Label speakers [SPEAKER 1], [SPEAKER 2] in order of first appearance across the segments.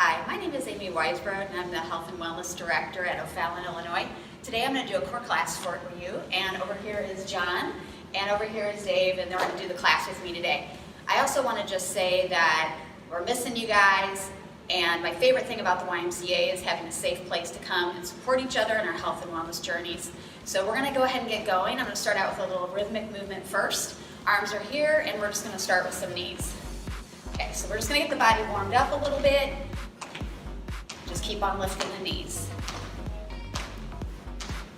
[SPEAKER 1] Hi, my name is Amy Weisbrod, and I'm the Health and Wellness Director at O'Fallon, Illinois. Today I'm going to do a core class for you, and over here is John, and over here is Dave, and they're going to do the class with me today. I also want to just say that we're missing you guys, and my favorite thing about the YMCA is having a safe place to come and support each other in our health and wellness journeys. So we're going to go ahead and get going. I'm going to start out with a little rhythmic movement first. Arms are here, and we're just going to start with some knees. Okay, so we're just going to get the body warmed up a little bit. Just keep on lifting the knees.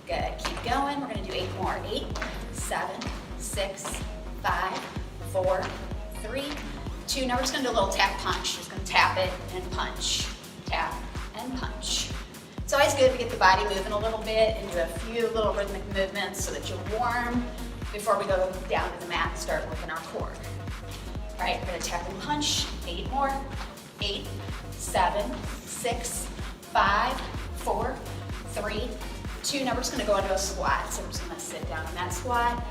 [SPEAKER 1] Good, keep going. We're going to do 8 more. 8, 7, 6, 5, 4, 3, 2. Now we're just going to do a little tap punch. Just going to tap it and punch. Tap and punch. It's always good to get the body moving a little bit and do a few little rhythmic movements so that you're warm before we go down to the mat and start working our core. All right, we're going to tap and punch. 8 more. 8, 7, 6, 5, 4, 3, 2. Now we're just going to go into a squat. So we're just going to sit down in that squat.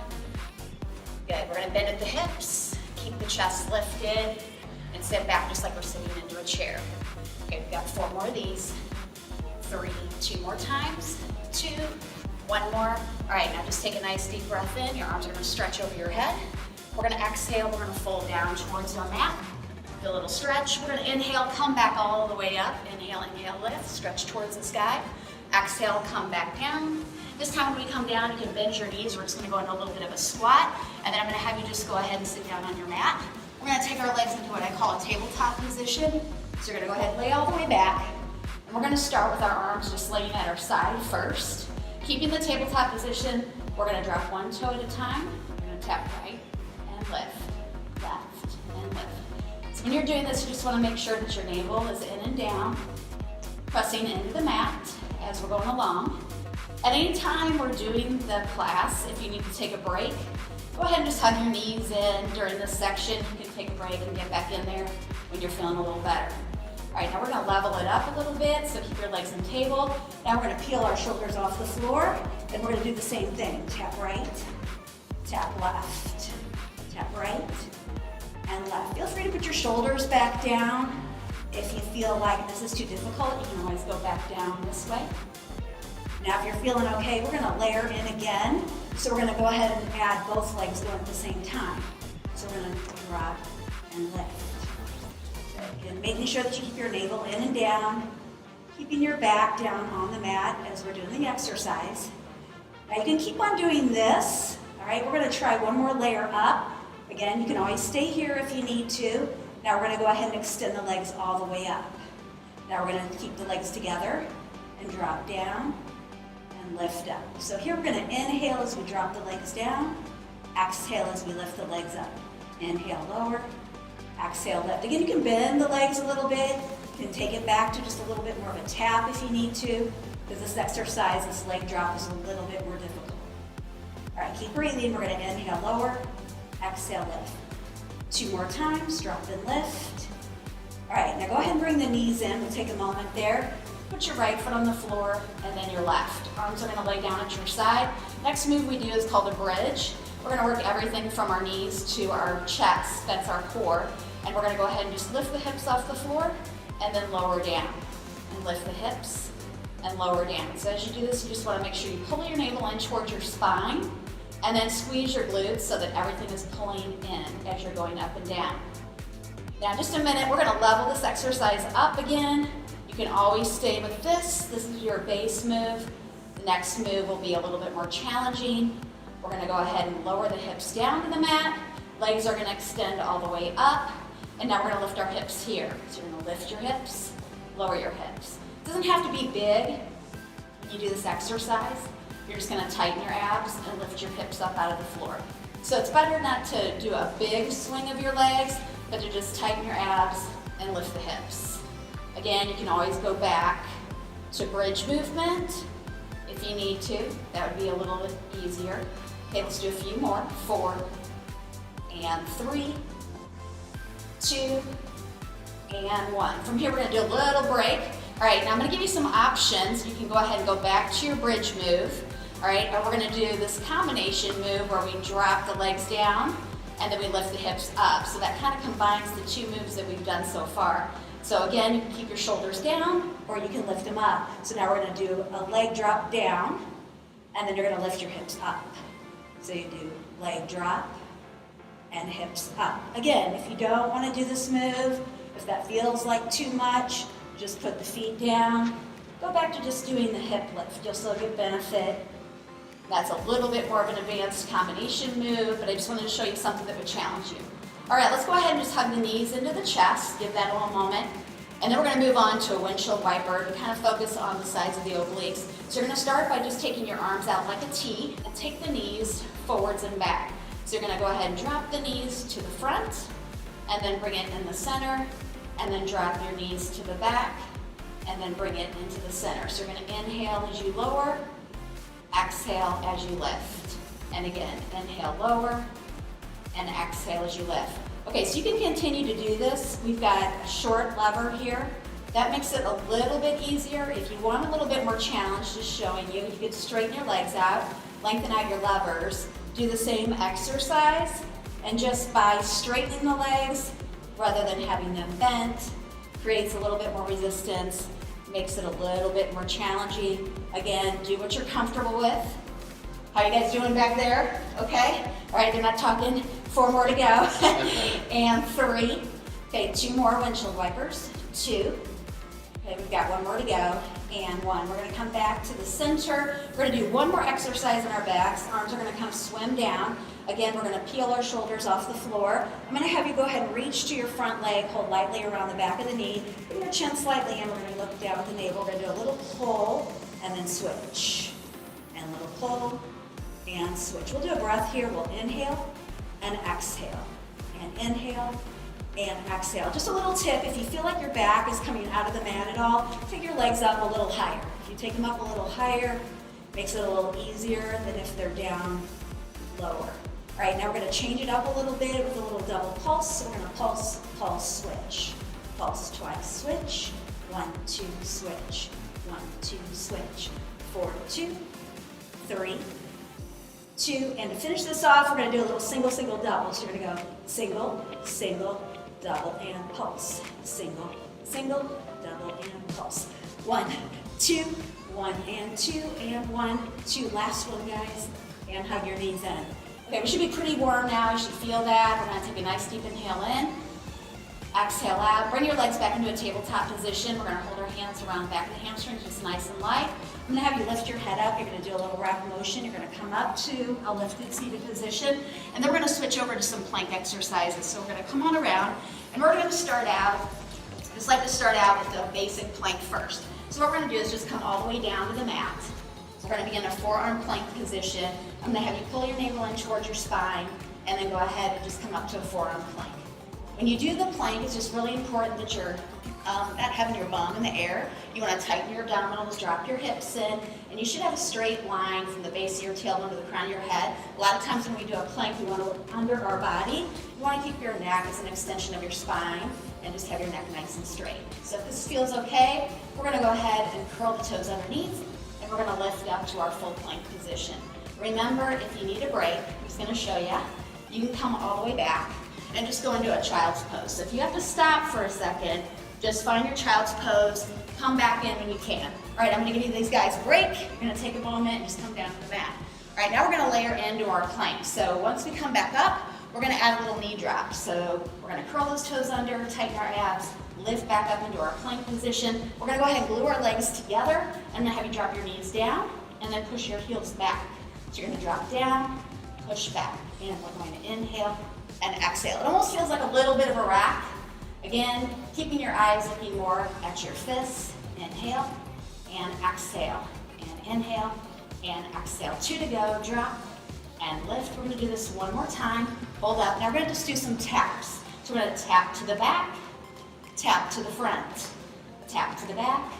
[SPEAKER 1] Good. We're going to bend at the hips, keep the chest lifted, and sit back just like we're sitting into a chair. Okay, we've got 4 more of these. 3, 2 more times. 2, 1 more. All right, now just take a nice deep breath in. Your arms are going to stretch over your head. We're going to exhale. We're going to fold down towards our mat. Do a little stretch. We're going to inhale, come back all the way up. Inhale, inhale, lift, stretch towards the sky. Exhale, come back down. This time when we come down, you can bend your knees. We're just going to go into a little bit of a squat, and then I'm going to have you just go ahead and sit down on your mat. We're going to take our legs into what I call a tabletop position. So you're going to go ahead and lay all the way back, and we're going to start with our arms just laying at our side first. Keeping the tabletop position, we're going to drop one toe at a time. We're going to tap right and lift, left and lift. So when you're doing this, you just want to make sure that your navel is in and down, pressing into the mat as we're going along. At any time we're doing the class, if you need to take a break, go ahead and just hug your knees in during this section. You can take a break and get back in there when you're feeling a little better. All right, now we're going to level it up a little bit, so keep your legs on the table. Now we're going to peel our shoulders off the floor, and we're going to do the same thing. Tap right, tap left, tap right, and left. Feel free to put your shoulders back down. If you feel like this is too difficult, you can always go back down this way. Now if you're feeling okay, we're going to layer in again. So we're going to go ahead and add both legs going at the same time. So we're going to drop and lift. Again, making sure that you keep your navel in and down, keeping your back down on the mat as we're doing the exercise. Now you can keep on doing this. All right, we're going to try one more layer up. Again, you can always stay here if you need to. Now we're going to go ahead and extend the legs all the way up. Now we're going to keep the legs together and drop down and lift up. So here we're going to inhale as we drop the legs down. Exhale as we lift the legs up. Inhale, lower. Exhale, lift. Again, you can bend the legs a little bit. You can take it back to just a little bit more of a tap if you need to, because this exercise, this leg drop is a little bit more difficult. All right, keep breathing. We're going to inhale, lower. Exhale, lift. 2 more times, drop and lift. All right, now go ahead and bring the knees in. We'll take a moment there. Put your right foot on the floor and then your left. Arms are going to lay down at your side. Next move we do is called a bridge. We're going to work everything from our knees to our chest, that's our core. And we're going to go ahead and just lift the hips off the floor and then lower down. And lift the hips and lower down. So as you do this, you just want to make sure you pull your navel in towards your spine and then squeeze your glutes so that everything is pulling in as you're going up and down. Now in just a minute, we're going to level this exercise up again. You can always stay with this. This is your base move. The next move will be a little bit more challenging. We're going to go ahead and lower the hips down to the mat. Legs are going to extend all the way up. And now we're going to lift our hips here. So you're going to lift your hips, lower your hips. It doesn't have to be big when you do this exercise. You're just going to tighten your abs and lift your hips up out of the floor. So it's better not to do a big swing of your legs, but to just tighten your abs and lift the hips. Again, you can always go back to bridge movement if you need to. That would be a little bit easier. Okay, let's do a few more. 4 and 3, 2 and 1. From here, we're going to do a little break. All right, now I'm going to give you some options. You can go ahead and go back to your bridge move. All right, and we're going to do this combination move where we drop the legs down and then we lift the hips up. So that kind of combines the 2 moves that we've done so far. So again, you can keep your shoulders down or you can lift them up. So now we're going to do a leg drop down and then you're going to lift your hips up. So you do leg drop and hips up. Again, if you don't want to do this move, if that feels like too much, just put the feet down. Go back to just doing the hip lift. You'll still get benefit. That's a little bit more of an advanced combination move, but I just wanted to show you something that would challenge you. All right, let's go ahead and just hug the knees into the chest. Give that a little moment. And then we're going to move on to a windshield wiper to kind of focus on the sides of the obliques. So you're going to start by just taking your arms out like a T and take the knees forwards and back. So you're going to go ahead and drop the knees to the front and then bring it in the center and then drop your knees to the back and then bring it into the center. So you're going to inhale as you lower, exhale as you lift. And again, inhale, lower, and exhale as you lift. Okay, so you can continue to do this. We've got a short lever here. That makes it a little bit easier. If you want a little bit more challenge, just showing you, you could straighten your legs out, lengthen out your levers, do the same exercise, and just by straightening the legs, rather than having them bent, creates a little bit more resistance, makes it a little bit more challenging. Again, do what you're comfortable with. How you guys doing back there? Okay? All right, they're not talking. 4 more to go. And 3. Okay, 2 more windshield wipers. 2. Okay, we've got 1 more to go. And 1. We're going to come back to the center. We're going to do 1 more exercise in our backs. Arms are going to kind of swim down. Again, we're going to peel our shoulders off the floor. I'm going to have you go ahead and reach to your front leg, hold lightly around the back of the knee. Bring your chin slightly in. We're going to look down at the navel. We're going to do a little pull and then switch. And a little pull and switch. We'll do a breath here. We'll inhale and exhale. And inhale and exhale. Just a little tip, if you feel like your back is coming out of the mat at all, take your legs up a little higher. If you take them up a little higher, makes it a little easier than if they're down lower. All right, now we're going to change it up a little bit with a little double pulse. So we're going to pulse, pulse, switch. Pulse twice, switch. 1, 2, switch. 1, 2, switch. 4, 2, 3, 2, and to finish this off, we're going to do a little single, single, double. So you're going to go single, single, double, and pulse. Single, single, double, and pulse. 1, 2, 1, and 2, and 1, 2. Last one, guys, and hug your knees in. Okay, we should be pretty warm now. You should feel that. We're going to take a nice deep inhale in. Exhale out. Bring your legs back into a tabletop position. We're going to hold our hands around the back of the hamstrings, just nice and light. I'm going to have you lift your head up. You're going to do a little rock motion. You're going to come up to a lifted seated position. And then we're going to switch over to some plank exercises. So we're going to come on around. And we're going to start out, I just like to start out with the basic plank first. So what we're going to do is just come all the way down to the mat. So we're going to begin a forearm plank position. I'm going to have you pull your navel in towards your spine. And then go ahead and just come up to a forearm plank. When you do the plank, it's just really important that you're not having your bum in the air. You want to tighten your abdominals, drop your hips in, and you should have a straight line from the base of your tailbone to the crown of your head. A lot of times when we do a plank, we want to look under our body. You want to keep your neck as an extension of your spine and just have your neck nice and straight. So if this feels okay, we're going to go ahead and curl the toes underneath, and we're going to lift up to our full plank position. Remember, if you need a break, I'm just going to show you, you can come all the way back and just go into a child's pose. So if you have to stop for a second, just find your child's pose, come back in when you can. All right, I'm gonna give you these guys a break. You're gonna take a moment and just come down to the mat. All right, now we're gonna layer into our plank. So once we come back up, we're gonna add a little knee drop. So we're gonna curl those toes under, tighten our abs, lift back up into our plank position. We're gonna go ahead and glue our legs together, and then have you drop your knees down, and then push your heels back. So you're gonna drop down, push back, and we're going to inhale and exhale. It almost feels like a little bit of a rock. Again, keeping your eyes looking more at your fists. Inhale and exhale, and inhale and exhale. 2 to go, drop and lift. We're gonna do this one more time. Hold up. Now we're gonna just do some taps. So we're gonna tap to the back, tap to the front, tap to the back,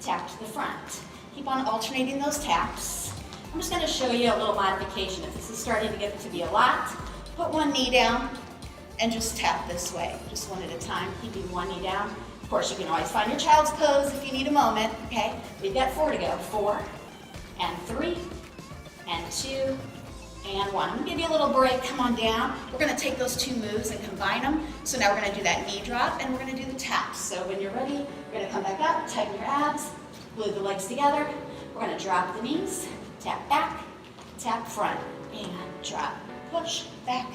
[SPEAKER 1] tap to the front. Keep on alternating those taps. I'm just gonna show you a little modification. If this is starting to get to be a lot, put one knee down and just tap this way, just one at a time, keeping one knee down. Of course, you can always find your child's pose if you need a moment, okay? We've got 4 to go. 4, and 3, and 2, and 1. I'm gonna give you a little break, come on down. We're gonna take those 2 moves and combine them. So now we're gonna do that knee drop and we're gonna do the taps. So when you're ready, you're gonna come back up, tighten your abs, glue the legs together. We're gonna drop the knees, tap back, tap front, and drop, push, back,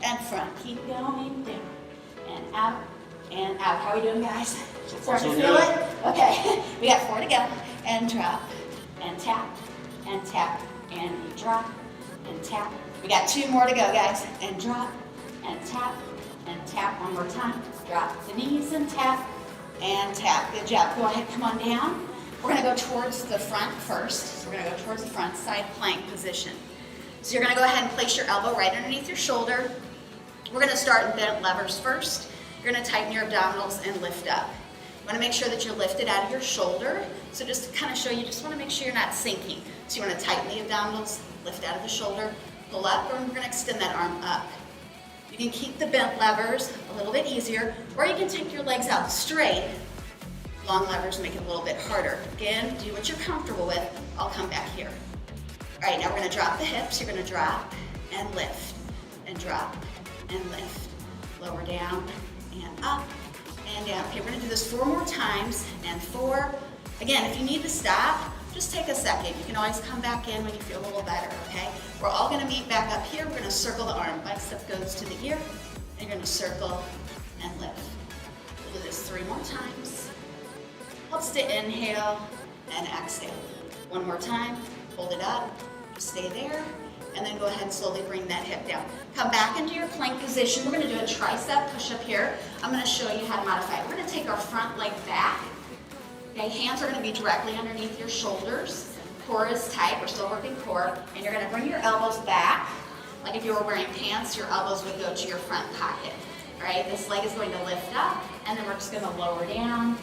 [SPEAKER 1] and front. Keep going, down, and out, and out. How are we doing, guys? Starting to feel it? Okay, we got 4 to go. And drop, and tap, and tap, and drop, and tap. We got 2 more to go, guys. And drop, and tap, and tap. One more time. Drop the knees and tap, and tap. Good job. Go ahead, come on down. We're gonna go towards the front first. So we're gonna go towards the front, side plank position. So you're gonna go ahead and place your elbow right underneath your shoulder. We're gonna start in bent levers first. You're gonna tighten your abdominals and lift up. You wanna make sure that you're lifted out of your shoulder. So just to kind of show you, just wanna make sure you're not sinking. So you wanna tighten the abdominals, lift out of the shoulder, pull up, and we're gonna extend that arm up. You can keep the bent levers a little bit easier, or you can take your legs out straight. Long levers make it a little bit harder. Again, do what you're comfortable with. I'll come back here. All right, now we're gonna drop the hips. You're gonna drop and lift, and drop and lift. Lower down and up and down. Okay, we're gonna do this 4 more times, and 4. Again, if you need to stop, just take a second. You can always come back in when you feel a little better, okay? We're all gonna meet back up here. We're gonna circle the arm. Bicep goes to the ear, and you're gonna circle and lift. We'll do this 3 more times. Helps to inhale and exhale. 1 more time, hold it up, just stay there, and then go ahead and slowly bring that hip down. Come back into your plank position. We're gonna do a tricep push-up here. I'm gonna show you how to modify it. We're gonna take our front leg back. Okay, hands are gonna be directly underneath your shoulders. Core is tight, we're still working core. And you're gonna bring your elbows back. Like if you were wearing pants, your elbows would go to your front pocket. All right, this leg is going to lift up, and then we're just gonna lower down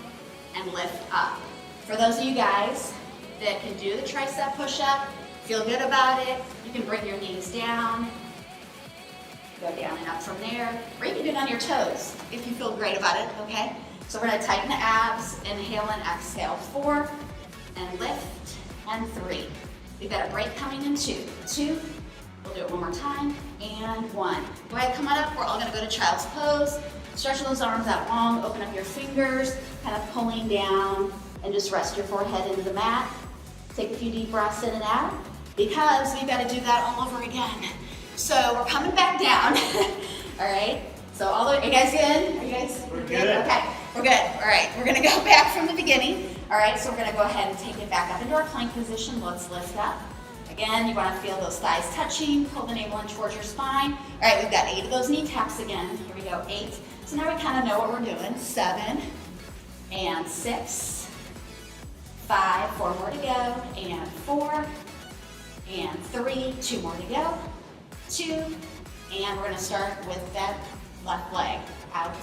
[SPEAKER 1] and lift up. For those of you guys that can do the tricep push-up, feel good about it, you can bring your knees down, go down and up from there, or you can do it on your toes if you feel great about it, okay? So we're gonna tighten the abs, inhale and exhale. 4, and lift, and 3. We've got a break coming in 2. 2, we'll do it 1 more time, and 1. Go ahead, come on up, we're all gonna go to child's pose. Stretch those arms out long, open up your fingers, kind of pulling down, and just rest your forehead into the mat. Take a few deep breaths in and out, because we've got to do that all over again. So we're coming back down, all right? So are you guys good? Are you guys
[SPEAKER 2] We're good.
[SPEAKER 1] Okay, we're good. All right, we're gonna go back from the beginning. All right, so we're gonna go ahead and take it back up into our plank position. Let's lift up. Again, you wanna feel those thighs touching, pull the navel in towards your spine. All right, we've got 8 of those knee taps again. Here we go, 8. So now we kind of know what we're doing. 7, and 6, 5, 4 more to go, and 4, and 3, 2 more to go, 2, and we're gonna start with that left leg. Out,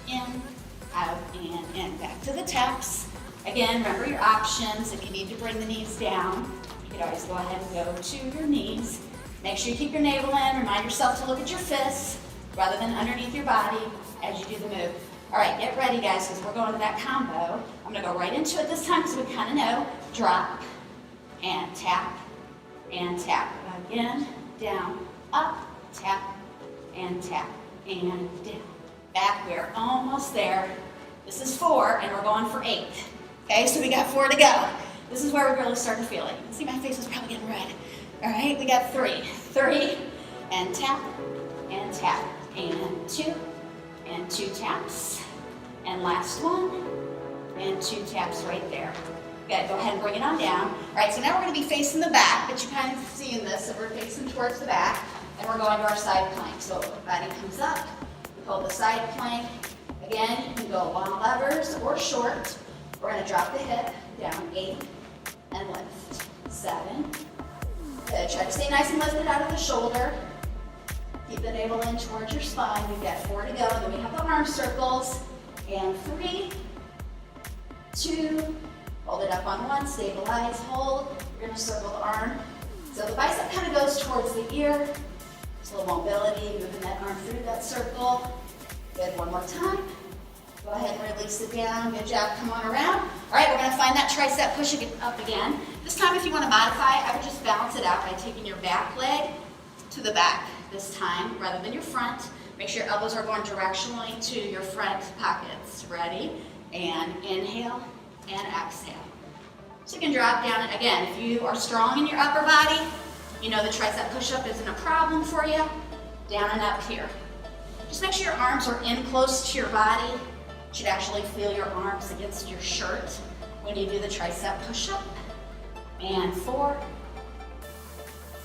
[SPEAKER 1] in, back to the taps. Again, remember your options. If you need to bring the knees down, you can always go ahead and go to your knees. Make sure you keep your navel in. Remind yourself to look at your fists rather than underneath your body as you do the move. All right, get ready, guys, because we're going to that combo. I'm gonna go right into it this time because we kind of know. Drop, and tap, and tap. Again, down, up, tap, and down. Back, we're almost there. This is 4, and we're going for 8. Okay, so we got 4 to go. This is where we really start to feel it. You can see my face is probably getting red. All right, we got 3. 3, and tap, and 2, and 2 taps. And last one, and 2 taps right there. Good, go ahead and bring it on down. All right, so now we're gonna be facing the back, but you kind of see in this that we're facing towards the back, and we're going to our side plank. So body comes up, we hold the side plank. Again, you can go long levers or short. We're gonna drop the hip down, 8, and lift, 7. Good, try to stay nice and lifted out of the shoulder. Keep the navel in towards your spine. We've got 4 to go, and then we have the arm circles. And 3, 2, hold it up on 1, stabilize, hold. You're gonna circle the arm. So the bicep kind of goes towards the ear. Just a little mobility, moving that arm through that circle. Good, 1 more time. Go ahead and release it down. Good job, come on around. All right, we're gonna find that tricep push up again. This time if you wanna modify, I would just balance it out by taking your back leg, to the back this time rather than your front. Make sure your elbows are going directionally to your front pockets. Ready? And inhale and exhale. So you can drop down. Again, if you are strong in your upper body, you know the tricep push-up isn't a problem for you. Down and up here. Just make sure your arms are in close to your body. You should actually feel your arms against your shirt when you do the tricep push-up. And 4,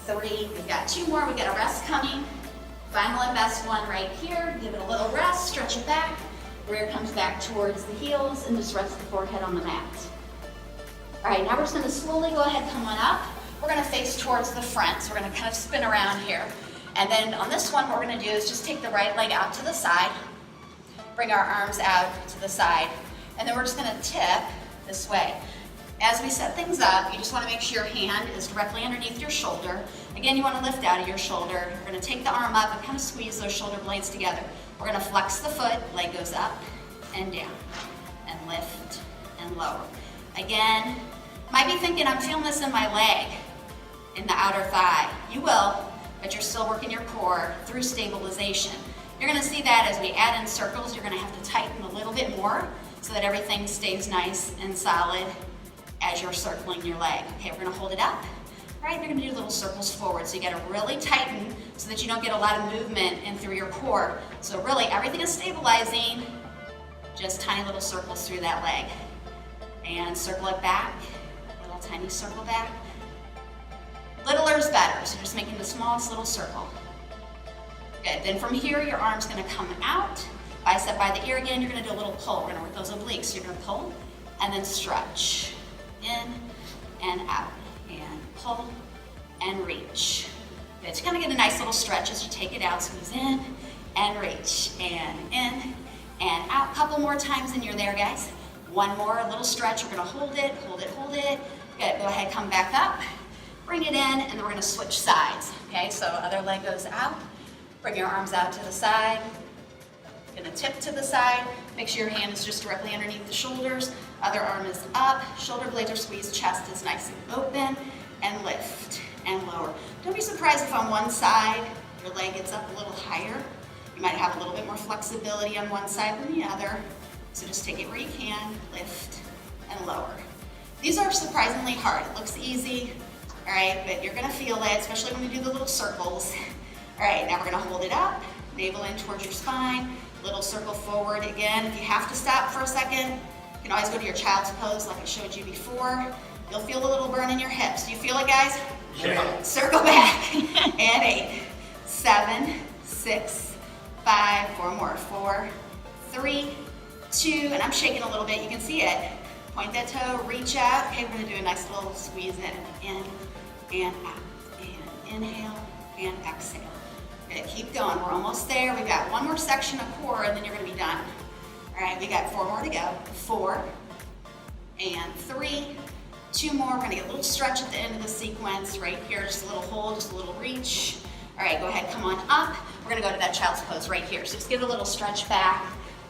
[SPEAKER 1] 3, we've got 2 more, we've got a rest coming. Final and best one right here. Give it a little rest, stretch it back. Rear comes back towards the heels and just rest the forehead on the mat. All right, now we're just gonna slowly go ahead, come on up. We're gonna face towards the front, so we're gonna kind of spin around here. And then on this one, what we're gonna do is just take the right leg out to the side, bring our arms out to the side, and then we're just gonna tip this way. As we set things up, you just wanna make sure your hand is directly underneath your shoulder. Again, you wanna lift out of your shoulder. We're gonna take the arm up and kind of squeeze those shoulder blades together. We're gonna flex the foot, leg goes up and down, and lift and lower. Again, might be thinking, I'm feeling this in my leg, in the outer thigh. You will, but you're still working your core through stabilization. You're gonna see that as we add in circles, you're gonna have to tighten a little bit more so that everything stays nice and solid as you're circling your leg. Okay, we're gonna hold it up. All right, you're gonna do little circles forward. So you gotta really tighten so that you don't get a lot of movement in through your core. So really, everything is stabilizing, just tiny little circles through that leg. And circle it back, little tiny circle back. Littler is better, so just making the smallest little circle. Good, then from here, your arm's gonna come out, bicep by the ear again, you're gonna do a little pull. We're gonna work those obliques. You're gonna pull and then stretch. In and out, and pull and reach. Good, so kind of get a nice little stretch as you take it out, squeeze in and reach, and in and out. Couple more times and you're there, guys. One more, a little stretch. We're gonna hold it, hold it, hold it. Good, go ahead, come back up, bring it in, and then we're gonna switch sides. Okay, so other leg goes out, bring your arms out to the side, gonna tip to the side, make sure your hand is just directly underneath the shoulders, other arm is up, shoulder blades are squeezed, chest is nice and open, and lift and lower. Don't be surprised if on one side your leg gets up a little higher. You might have a little bit more flexibility on one side than the other, so just take it where you can, lift and lower. These are surprisingly hard. It looks easy, all right, but you're gonna feel it, especially when we do the little circles. All right, now we're gonna hold it up, navel in towards your spine, little circle forward. Again, if you have to stop for a second, you can always go to your child's pose like I showed you before. You'll feel a little burn in your hips. Do you feel it, guys?
[SPEAKER 2] Yeah.
[SPEAKER 1] Circle back. And 8, 7, 6, 5, 4 more. 4, 3, 2, and I'm shaking a little bit. You can see it. Point that toe, reach out. Okay, we're gonna do a nice little squeeze in and out. And inhale and exhale. Good, keep going. We're almost there. We've got one more section of core and then you're gonna be done. All right, we got 4 more to go. 4 and 3, 2 more. We're gonna get a little stretch at the end of the sequence right here. Just a little hold, just a little reach. All right, go ahead, come on up. We're gonna go to that child's pose right here. So just give it a little stretch back.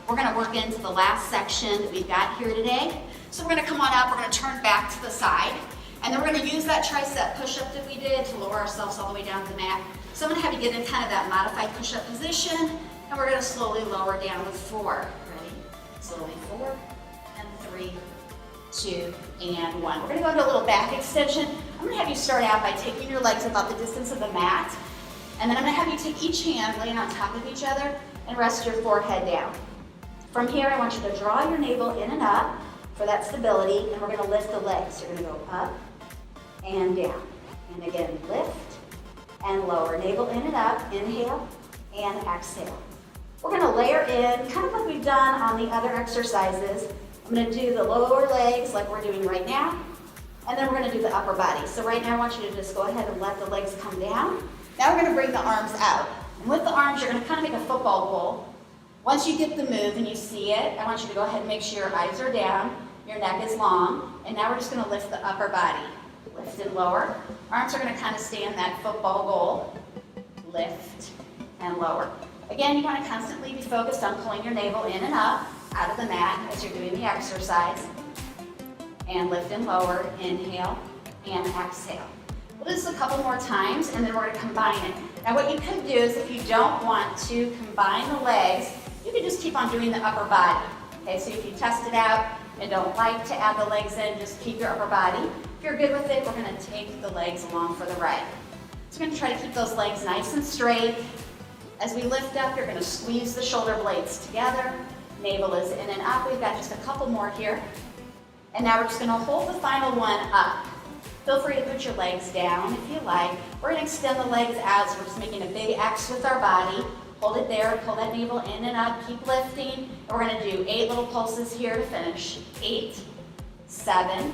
[SPEAKER 1] We're gonna work into the last section that we've got here today. So we're gonna come on up, we're gonna turn back to the side, and then we're gonna use that tricep push-up that we did to lower ourselves all the way down to the mat. So I'm gonna have you get in kind of that modified push-up position, and we're gonna slowly lower down with 4. Ready? Slowly 4, and 3, 2, and 1. We're gonna go into a little back extension. I'm gonna have you start out by taking your legs about the distance of the mat, and then I'm gonna have you take each hand, laying on top of each other, and rest your forehead down. From here, I want you to draw your navel in and up for that stability, and we're gonna lift the legs. You're gonna go up and down. And again, lift and lower. Navel in and up, inhale and exhale. We're gonna layer in, kind of like we've done on the other exercises. I'm gonna do the lower legs like we're doing right now, and then we're gonna do the upper body. So right now, I want you to just go ahead and let the legs come down. Now we're gonna bring the arms out. And with the arms, you're gonna kind of make a football goal. Once you get the move and you see it, I want you to go ahead and make sure your eyes are down, your neck is long, and now we're just gonna lift the upper body. Lift and lower. Arms are gonna kind of stay in that football goal. Lift and lower. Again, you wanna constantly be focused on pulling your navel in and up out of the mat as you're doing the exercise. And lift and lower, inhale and exhale. We'll do this a couple more times and then we're gonna combine it. Now what you can do is if you don't want to combine the legs, you can just keep on doing the upper body. Okay, so if you test it out and don't like to add the legs in, just keep your upper body. If you're good with it, we're gonna take the legs along for the ride. So we're gonna try to keep those legs nice and straight. As we lift up, you're gonna squeeze the shoulder blades together. Navel is in and up. We've got just a couple more here. And now we're just gonna hold the final one up. Feel free to put your legs down if you like. We're gonna extend the legs out, so we're just making a big X with our body. Hold it there, pull that navel in and up, keep lifting. And we're gonna do 8 little pulses here to finish. 8, 7,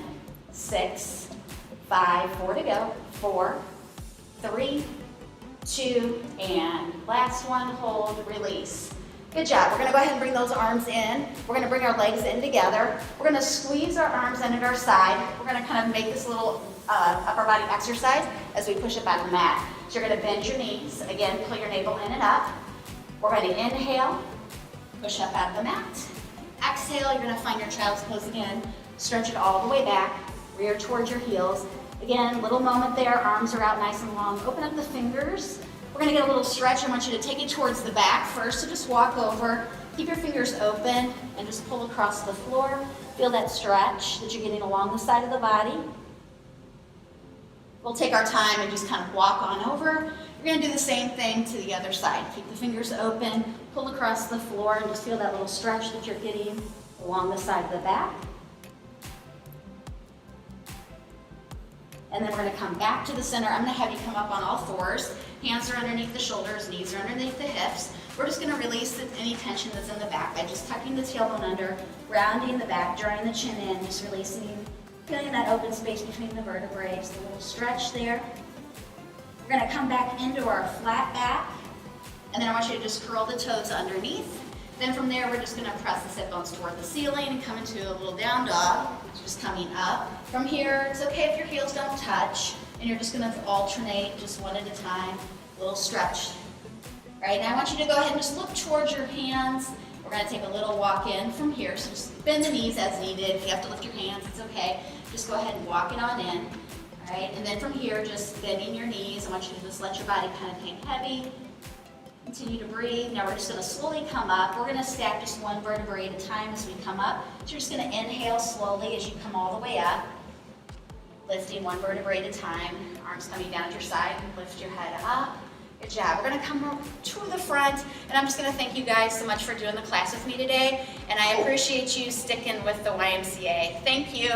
[SPEAKER 1] 6, 5, 4 to go. 4, 3, 2, and last one, hold, release. Good job. We're gonna go ahead and bring those arms in. We're gonna bring our legs in together. We're gonna squeeze our arms in at our side. We're gonna kind of make this little upper body exercise as we push up on the mat. So you're gonna bend your knees. Again, pull your navel in and up. We're gonna inhale, push up out of the mat. Exhale, you're gonna find your child's pose again. Stretch it all the way back, rear towards your heels. Again, little moment there, arms are out nice and long. Open up the fingers. We're gonna get a little stretch. I want you to take it towards the back first, so just walk over, keep your fingers open, and just pull across the floor. Feel that stretch that you're getting along the side of the body. We'll take our time and just kind of walk on over. You're gonna do the same thing to the other side. Keep the fingers open, pull across the floor, and just feel that little stretch that you're getting along the side of the back. And then we're gonna come back to the center. I'm gonna have you come up on all fours. Hands are underneath the shoulders, knees are underneath the hips. We're just gonna release any tension that's in the back by just tucking the tailbone under, rounding the back, drawing the chin in, just releasing, feeling that open space between the vertebrae, just a little stretch there. We're gonna come back into our flat back, and then I want you to just curl the toes underneath. Then from there, we're just gonna press the sit bones toward the ceiling and come into a little down dog, just coming up. From here, it's okay if your heels don't touch, and you're just gonna alternate just one at a time, a little stretch. All right, now I want you to go ahead and just look towards your hands. We're gonna take a little walk in from here, so just bend the knees as needed. If you have to lift your hands, it's okay. Just go ahead and walk it on in. All right, and then from here, just bending your knees. I want you to just let your body kind of hang heavy. Continue to breathe. Now we're just gonna slowly come up. We're gonna stack just one vertebrae at a time as we come up. So you're just gonna inhale slowly as you come all the way up. Lifting one vertebrae at a time. Arms coming down at your side. Lift your head up. Good job. We're gonna come to the front, and I'm just gonna thank you guys so much for doing the class with me today, and I appreciate you sticking with the YMCA. Thank you.